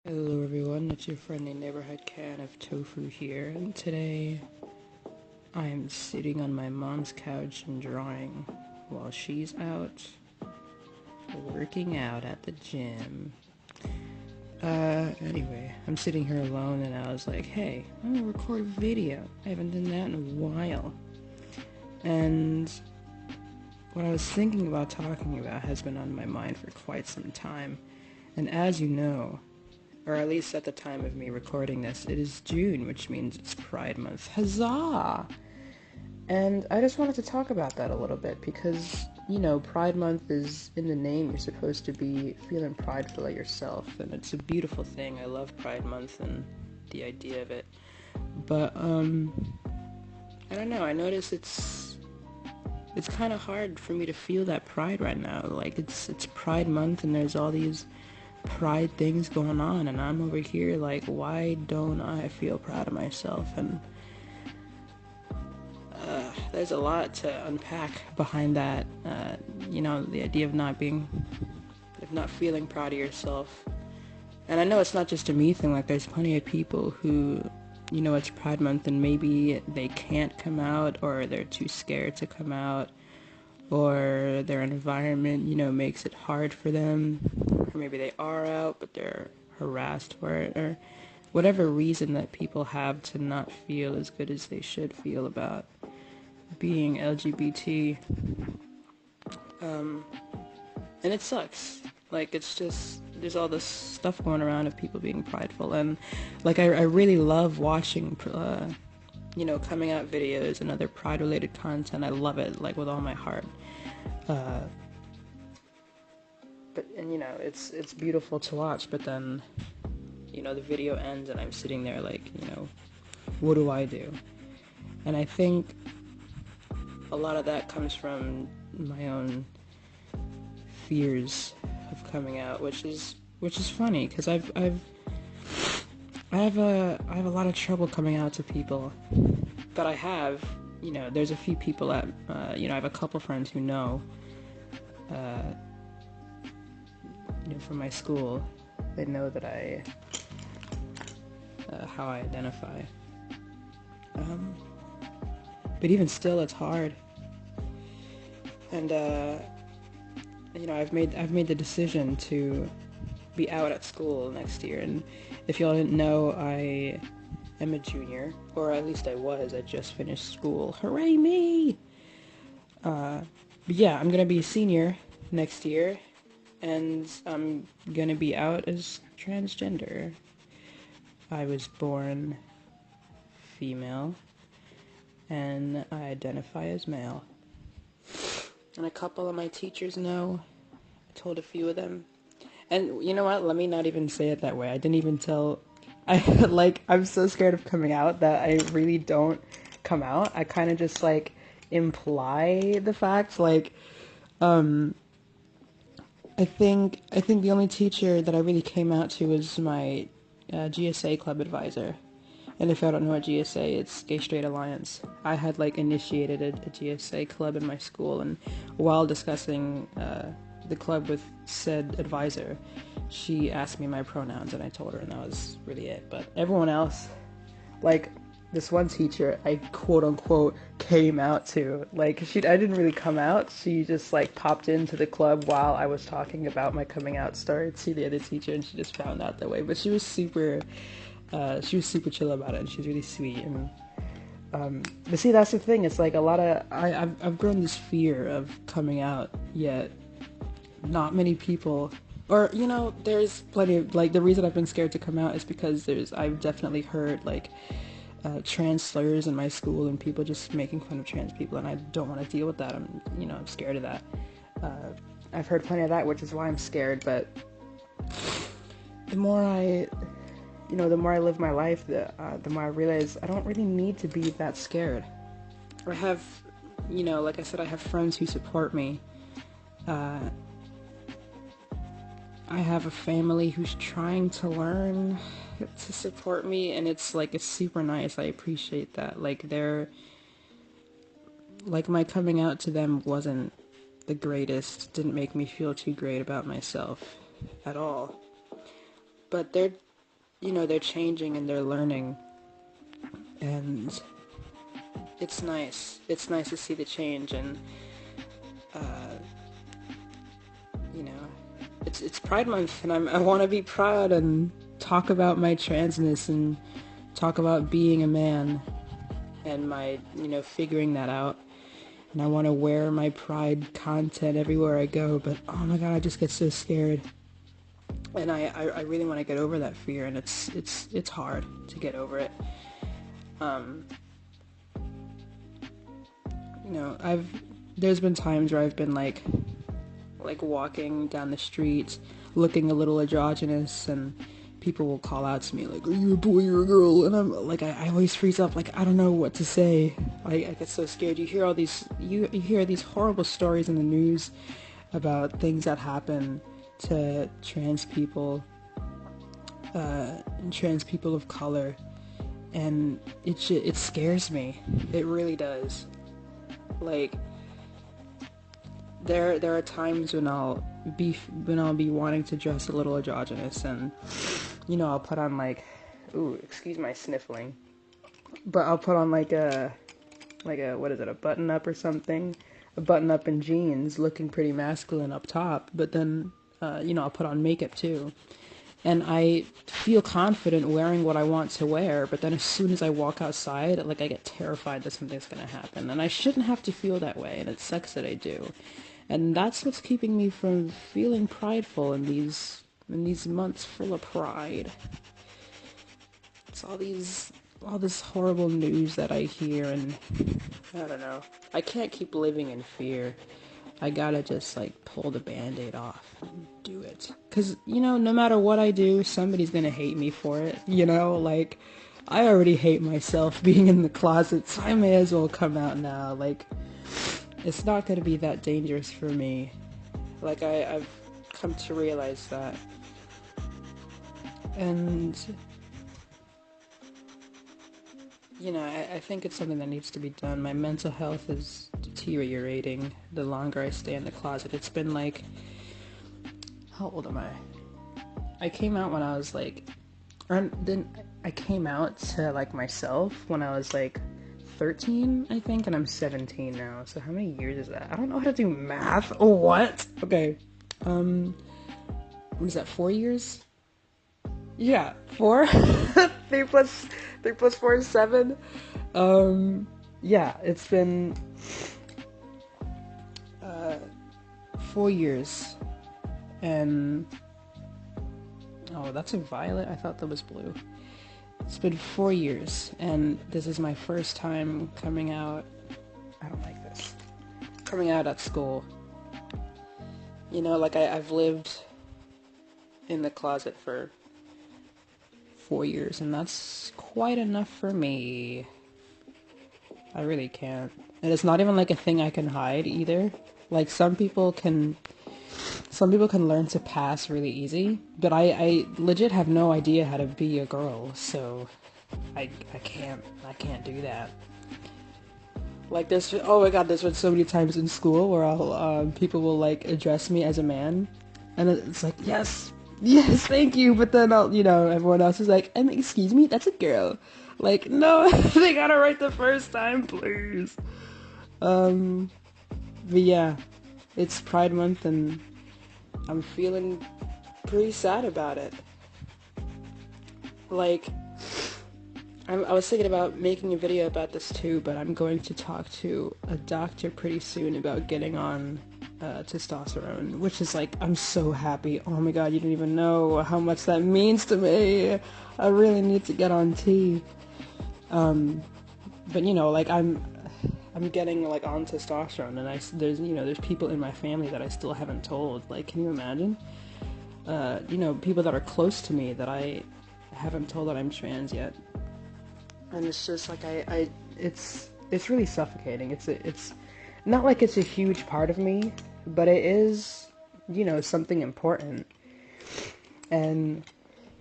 Hello everyone, it's your friendly neighborhood can of tofu here, and today I am sitting on my mom's couch and drawing while she's out working out at the gym. Anyway, I'm sitting here alone and I was like, hey, I'm gonna record a video. I haven't done that in a while. And what I was thinking about talking about has been on my mind for quite some time. And as you know, or at least at the time of me recording this, it is June, which means it's Pride Month. Huzzah! And I just wanted to talk about that a little bit because, Pride Month is in the name. You're supposed to be feeling prideful of yourself, and it's a beautiful thing. I love Pride Month and the idea of it. But, I don't know, I notice it's kind of hard for me to feel that pride right now. Like, it's Pride Month and there's all these pride things going on, and I'm over here like, why don't I feel proud of myself? And there's a lot to unpack behind that. The idea of not feeling proud of yourself. And I know it's not just a me thing. Like, there's plenty of people who, it's Pride Month and maybe they can't come out, or they're too scared to come out, or their environment, makes it hard for them, or maybe they are out but they're harassed for it, or whatever reason that people have to not feel as good as they should feel about being LGBT. And it sucks. Like, it's just, there's all this stuff going around of people being prideful, and like I really love watching coming out videos and other pride related content. I love it, like, with all my heart. It's beautiful to watch, but then the video ends and I'm sitting there like, what do I do? And I think a lot of that comes from my own fears of coming out, which is funny because I have a lot of trouble coming out to people, but I have, there's a few people that, I have a couple friends who know, from my school. They know that how I identify. But even still, it's hard. And, I've made the decision to be out at school next year. And if y'all didn't know, I am a junior, or at least I was. I just finished school. Hooray me! But yeah, I'm gonna be a senior next year, and I'm gonna be out as transgender. I was born female, and I identify as male. And a couple of my teachers know. I told a few of them. And you know what? Let me not even say it that way. I didn't even tell. I'm so scared of coming out that I really don't come out. I kind of just, imply the facts. I think the only teacher that I really came out to was my GSA club advisor. And if I don't know what GSA, it's Gay Straight Alliance. I had initiated a GSA club in my school, and while discussing the club with said advisor, she asked me my pronouns, and I told her, and that was really it. But everyone else, this one teacher, I quote unquote came out to. I didn't really come out. She just popped into the club while I was talking about my coming out story to the other teacher, and she just found out that way. But she was super chill about it, and she's really sweet. And but see, that's the thing. It's a lot of I've grown this fear of coming out, yet not many people. Or, there's plenty of, the reason I've been scared to come out is because I've definitely heard, trans slurs in my school and people just making fun of trans people, and I don't want to deal with that. I'm scared of that. I've heard plenty of that, which is why I'm scared, but the more I live my life, the more I realize I don't really need to be that scared. I have, like I said, I have friends who support me. I have a family who's trying to learn to support me, and it's super nice. I appreciate that. My coming out to them wasn't the greatest, didn't make me feel too great about myself at all. But they're they're changing and they're learning, and it's nice. It's nice to see the change, and uh, you know, it's Pride Month, and I want to be proud and talk about my transness and talk about being a man and my, figuring that out. And I want to wear my pride content everywhere I go, but oh my god, I just get so scared. And I really want to get over that fear, and it's hard to get over it. There's been times where I've been like walking down the street, looking a little androgynous, and people will call out to me like, "Are you a boy or a girl?" And I'm like, I always freeze up, like I don't know what to say. I get so scared. You hear you hear these horrible stories in the news about things that happen to trans people, and trans people of color, and it scares me. It really does. Like, there are times when I'll be wanting to dress a little androgynous, and I'll put on like, ooh, excuse my sniffling, but I'll put on like a what is it, a button up or something, a button up and jeans, looking pretty masculine up top, but then I'll put on makeup too. And I feel confident wearing what I want to wear, but then as soon as I walk outside, like, I get terrified that something's gonna happen. And I shouldn't have to feel that way, and it sucks that I do. And that's what's keeping me from feeling prideful in these months full of pride. It's all this horrible news that I hear, and I don't know. I can't keep living in fear. I gotta just, like, pull the band-aid off and do it. Because, no matter what I do, somebody's gonna hate me for it, Like, I already hate myself being in the closet, so I may as well come out now. Like, it's not gonna be that dangerous for me. Like, I've come to realize that. And, I think it's something that needs to be done. My mental health is deteriorating the longer I stay in the closet. It's been like, how old am I? I came out when I was like, I came out to like myself when I was like 13, I think, and I'm 17 now. So how many years is that? I don't know how to do math. Oh, what? Okay. What is that, 4 years? Yeah, 4? 3 plus 4 is 7. Yeah, it's been 4 years. And oh, that's a violet? I thought that was blue. It's been 4 years, and this is my first time coming out. I don't like this. Coming out at school. Like, I've lived in the closet for 4 years, and that's quite enough for me. I really can't. And it's not even like a thing I can hide either. Like, some people can learn to pass really easy, but I legit have no idea how to be a girl, so I can't do that. Like, oh my god, there's been so many times in school where people will like address me as a man, and it's like, yes, thank you, but then everyone else is like, excuse me, that's a girl. Like, no, they got it right the first time, please. But yeah, it's Pride Month, and I'm feeling pretty sad about it. Like, I was thinking about making a video about this too, but I'm going to talk to a doctor pretty soon about getting on testosterone, which is like, I'm so happy. Oh my god, you don't even know how much that means to me. I really need to get on T. But like, I'm getting like on testosterone, and there's people in my family that I still haven't told. Like, can you imagine? People that are close to me that I haven't told that I'm trans yet. And it's just like, it's really suffocating. It's not like it's a huge part of me, but it is, something important. And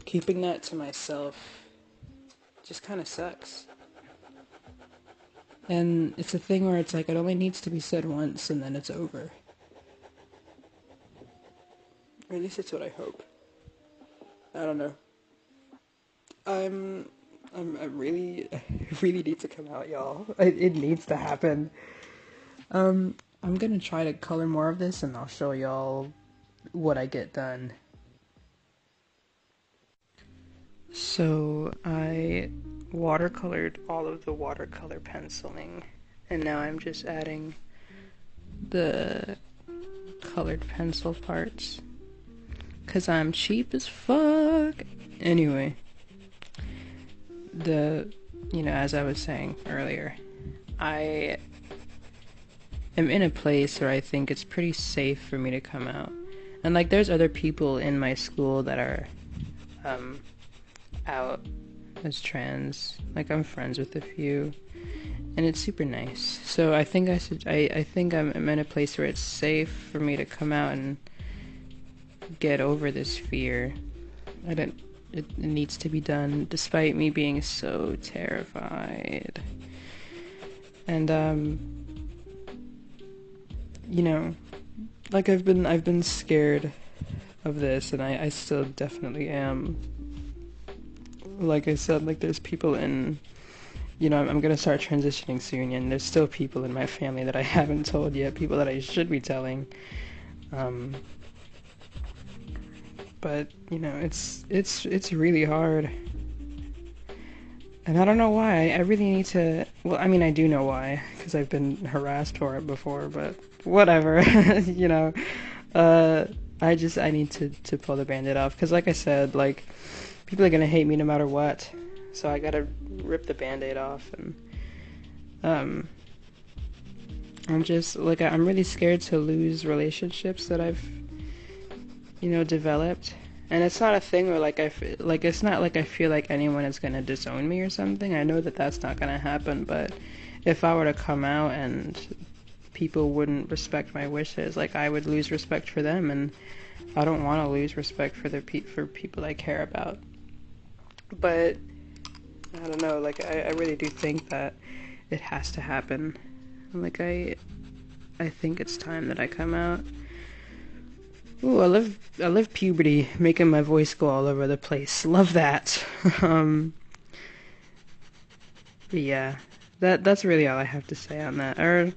keeping that to myself just kind of sucks. And it's a thing where it's like, it only needs to be said once and then it's over. Or at least it's what I hope. I don't know. I'm, I really, I really need to come out, y'all. It needs to happen. I'm gonna try to color more of this and I'll show y'all what I get done. So I watercolored all of the watercolor penciling, and now I'm just adding the colored pencil parts, cause I'm cheap as fuck. Anyway, as I was saying earlier, I am in a place where I think it's pretty safe for me to come out. And like there's other people in my school that are out as trans. Like I'm friends with a few and it's super nice. So I think I think I'm in a place where it's safe for me to come out and get over this fear. It needs to be done despite me being so terrified. And like I've been scared of this, and I still definitely am. Like I said, like there's people in, I'm gonna start transitioning soon, and there's still people in my family that I haven't told yet, people that I should be telling. But it's really hard, and I don't know why. I really need to. Well, I mean, I do know why, because I've been harassed for it before. But whatever, I need to pull the band-aid off, because like I said, like people are gonna hate me no matter what, so I gotta rip the band-aid off. And I'm just like I'm really scared to lose relationships that I've developed. And it's not a thing where it's not like I feel like anyone is gonna disown me or something. I know that that's not gonna happen, but if I were to come out and people wouldn't respect my wishes, like I would lose respect for them, and I don't want to lose respect for for people I care about. But I don't know, like I really do think that it has to happen. Like I think it's time that I come out. Ooh, I love puberty, making my voice go all over the place. Love that. But yeah, that's really all I have to say on that. Or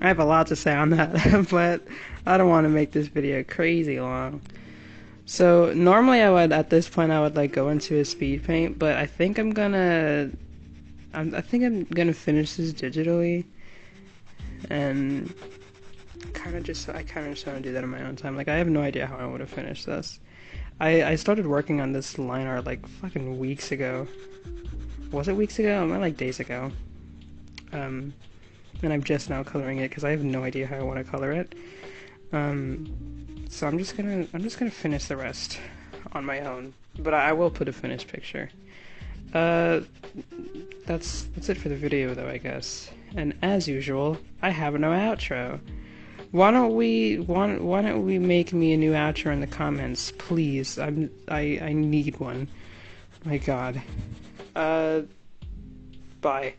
I have a lot to say on that, but I don't want to make this video crazy long. So normally at this point I would like go into a speed paint, but I think I'm gonna finish this digitally, and I kind of just want to do that in my own time. Like I have no idea how I want to finish this. I started working on this line art like fucking weeks ago. Was it weeks ago? It might like days ago. And I'm just now coloring it because I have no idea how I want to color it. So I'm just gonna finish the rest on my own, but I will put a finished picture. That's it for the video though, I guess. And as usual, I have no outro. Why don't we make me a new outro in the comments, please? I need one. My God. Bye.